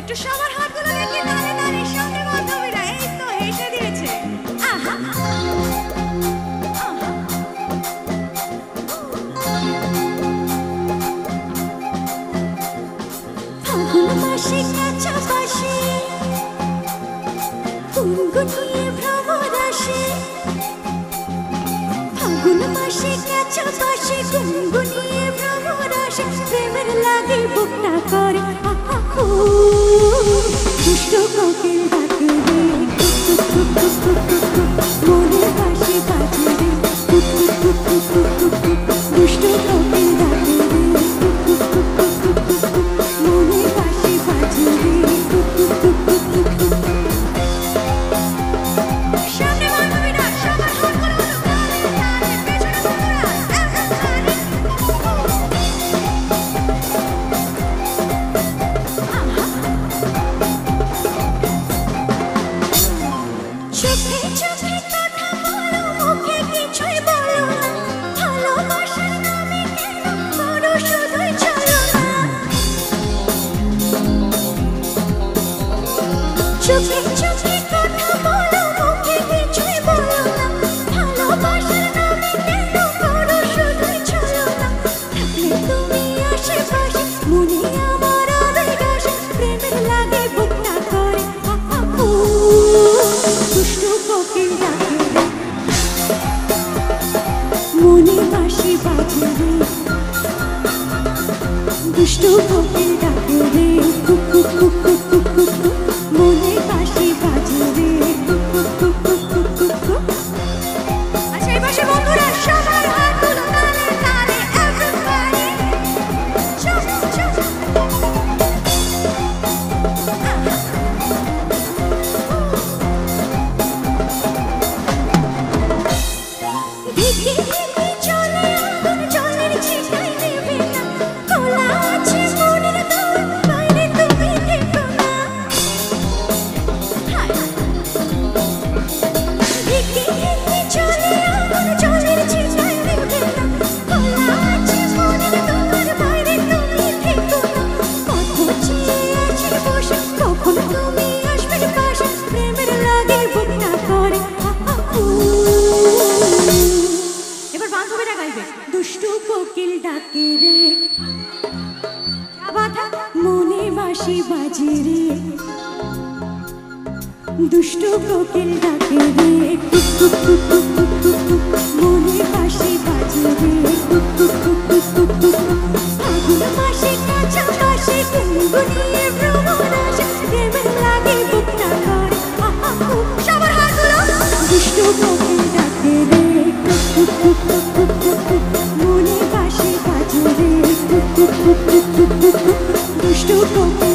একটু সবার হাতগুলো দেখি তালে তালে সঙ্গে বান্ধবীরা এই তো হেসে দিয়েছে। আহা ফাগুন মাসে কাছাকাছি গুনগুনিয়ে ভ্রমর আসে, ফাগুন মাসে কাছাকাছি গুনগুনিয়ে ভ্রমর আসে, প্রেমের লাগে বুকটা করে দুষ্ট কোকিল ডাকে রে, মনে বাসি বাজে রে, দুষ্ট কোকিল ডাকে রে, মনে বাসি বাজে রে। সামনে বান্ধবীরা সবার হাতগুলো তালে তালে, পেছনে বন্ধুরা একদম তালে। চোখে চোখে কথা বলো, মুখে কিছুই বলো না, ভালোবাসার নামে কেন করো শুধুই চলো না। চোখে চোখে কথা বলো, মুখে কিছুই বলো না, ভালোবাসার নামে কেন করো শুধুই চলো না। থাকলে তুমি আশেপাশে, মনে আমার আবেগ আসে, প্রেমের লাগে বুকটা করে দুষ্ট কোকিল ডাকে রে, মনে বাঁশি বাজে রে, দুষ্ট কোকিল ডাকে রে, মনে বাঁশি বাজে রে। আচ্ছা এই পাশে বন্ধুরা সবার হাতগুলো তালে তালে, everybody চল চল। দেখে দেখে চলে আগুন, জলের ছিটায় নেবে না, খোলা আছে মনের দোর, বাইরে তুমি থেকো না। দেখে দেখে চলে আগুন, জলের ছিটায় নেবে না, খোলা আছে মনের দোর, বাইরে তুমি থেকো না। কত চেয়ে আছি বসে, কখন তুমি আসবে পাশে, প্রেমের লাগে বুকটা করে এবার বান্ধবীরা গাইবে। দুষ্টু কোকিল ডাকে রে, মনে বাঁশি বাজে রে, দুষ্টু কোকিল ডাকে রে, মনে বাঁশি বাজে রে। ফাগুন মাসে কাছাকাছি গুনগুনিয়ে ভ্রমর আসে, প্রেমের লাগে বুকটা করে সবার হাতগুলো। দুষ্টু কোকিল ডাকে রে, মনে বাঁশি বাজে রে, দুষ্টু কোকিল